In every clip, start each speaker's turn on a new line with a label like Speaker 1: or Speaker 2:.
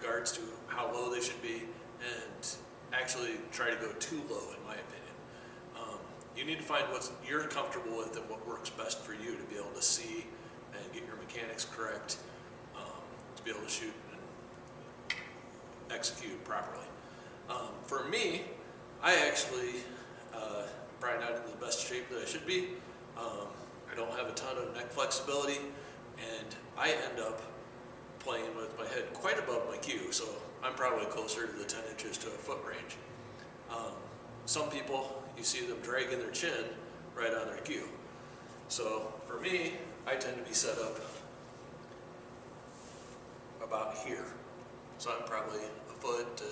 Speaker 1: regards to how low they should be, and actually try to go too low, in my opinion. You need to find what you're comfortable with and what works best for you to be able to see and get your mechanics correct, to be able to shoot and execute properly. For me, I actually probably not in the best shape that I should be. I don't have a ton of neck flexibility, and I end up playing with my head quite above my cue, so I'm probably closer to the 10 inches to a foot range. Some people, you see them dragging their chin right on their cue. So for me, I tend to be set up about here. So I'm probably a foot to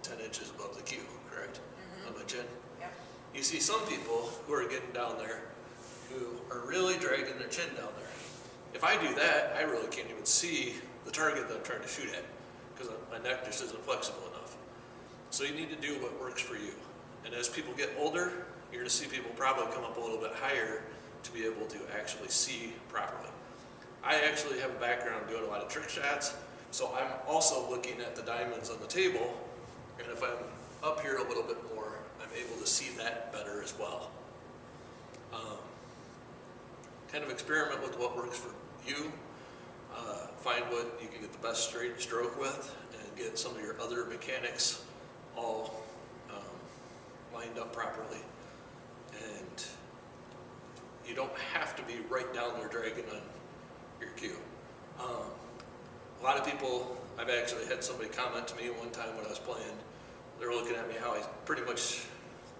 Speaker 1: 10 inches above the cue, correct? On my chin.
Speaker 2: Yep.
Speaker 1: You see some people who are getting down there who are really dragging their chin down there. If I do that, I really can't even see the target that I'm trying to shoot at because my neck just isn't flexible enough. So you need to do what works for you. And as people get older, you're going to see people probably come up a little bit higher to be able to actually see properly. I actually have a background doing a lot of trick shots, so I'm also looking at the diamonds on the table, and if I'm up here a little bit more, I'm able to see that better as well. Kind of experiment with what works for you. Find what you can get the best straight stroke with, and get some of your other mechanics all lined up properly. And you don't have to be right down there dragging on your cue. A lot of people, I've actually had somebody comment to me one time when I was playing, they were looking at me how I pretty much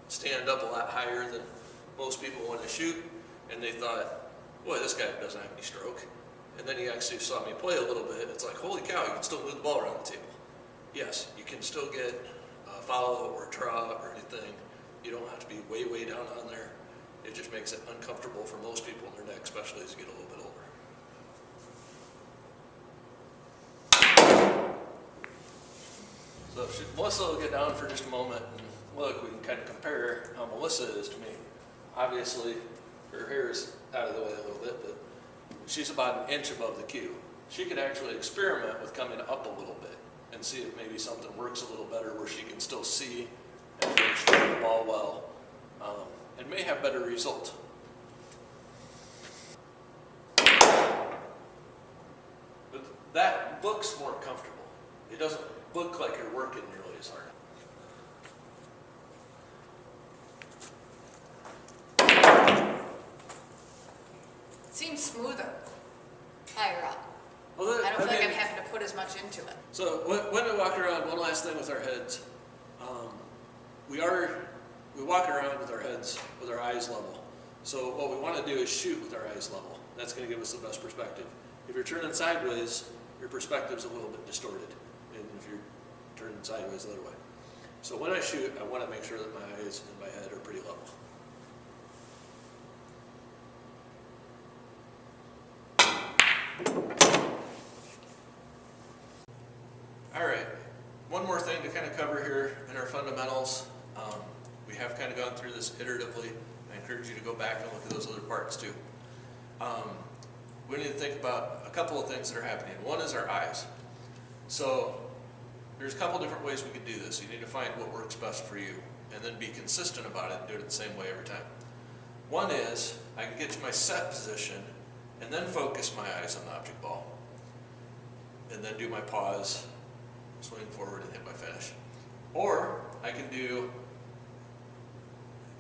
Speaker 1: stand up a lot higher than most people when I shoot, and they thought, boy, this guy doesn't have any stroke. And then he actually saw me play a little bit, it's like, holy cow, you can still move the ball around the table. Yes, you can still get a follow or a draw or anything. You don't have to be way, way down on there. It just makes it uncomfortable for most people in their neck, especially as you get a little bit older. So Melissa will get down for just a moment, and look, we can kind of compare how Melissa is to me. Obviously, her hair is out of the way a little bit, but she's about an inch above the cue. She could actually experiment with coming up a little bit and see if maybe something works a little better where she can still see and strike the ball well, and may have better result. But that looks more comfortable. It doesn't look like you're working nearly as hard.
Speaker 2: It seems smoother higher up.
Speaker 1: Well,
Speaker 2: I don't feel like I'm having to put as much into it.
Speaker 1: So when we walk around, one last thing with our heads, we walk around with our heads with our eyes level. So what we want to do is shoot with our eyes level. That's going to give us the best perspective. If you're turning sideways, your perspective's a little bit distorted, and if you're turning sideways the other way. So when I shoot, I want to make sure that my eyes and my head are pretty level. All right, one more thing to kind of cover here in our fundamentals. We have kind of gone through this iteratively. I encourage you to go back and look at those other parts too. We need to think about a couple of things that are happening. One is our eyes. So there's a couple different ways we could do this. You need to find what works best for you and then be consistent about it and do it the same way every time. One is I can get to my set position and then focus my eyes on the object ball and then do my pause, swing forward and hit my finish. Or I can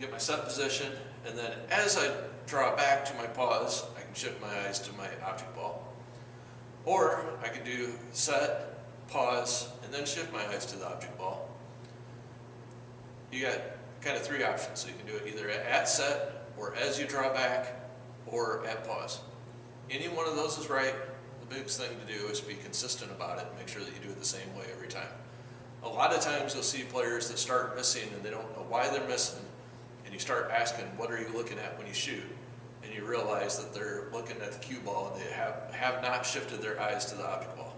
Speaker 1: get my set position, and then as I draw back to my pause, I can shift my eyes to my object ball. Or I can do set, pause, and then shift my eyes to the object ball. You got kind of three options, so you can do it either at set, or as you draw back, or at pause. Any one of those is right. The biggest thing to do is be consistent about it and make sure that you do it the same way every time. A lot of times you'll see players that start missing and they don't know why they're missing, and you start asking, what are you looking at when you shoot? And you realize that they're looking at the cue ball and they have not shifted their eyes to the object ball.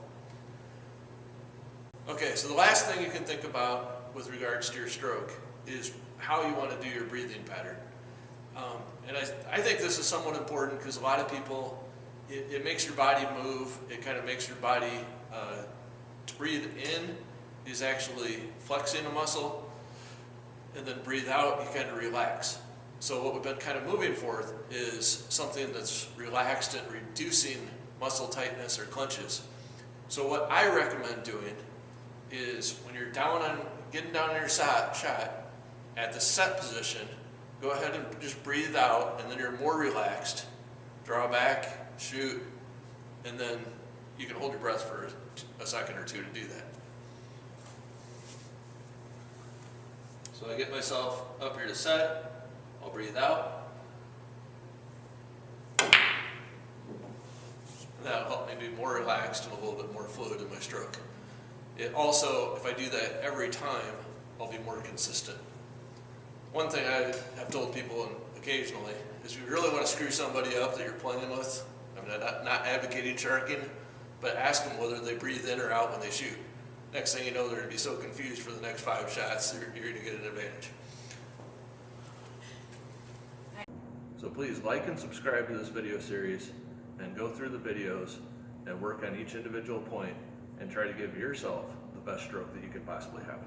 Speaker 1: Okay, so the last thing you can think about with regards to your stroke is how you want to do your breathing pattern. And I think this is somewhat important because a lot of people, it makes your body move, it kind of makes your body To breathe in is actually flexing a muscle, and then breathe out, you kind of relax. So what we've been kind of moving for is something that's relaxed and reducing muscle tightness or clenches. So what I recommend doing is when you're getting down on your shot, at the set position, go ahead and just breathe out, and then you're more relaxed. Draw back, shoot, and then you can hold your breath for a second or two to do that. So I get myself up here to set, I'll breathe out. That'll help me be more relaxed and a little bit more fluid in my stroke. It also, if I do that every time, I'll be more consistent. One thing I have told people occasionally is if you really want to screw somebody up that you're playing with, I'm not advocating sharking, but ask them whether they breathe in or out when they shoot. Next thing you know, they're going to be so confused for the next 5 shots, you're going to get an advantage. So please like and subscribe to this video series and go through the videos and work on each individual point and try to give yourself the best stroke that you can possibly have.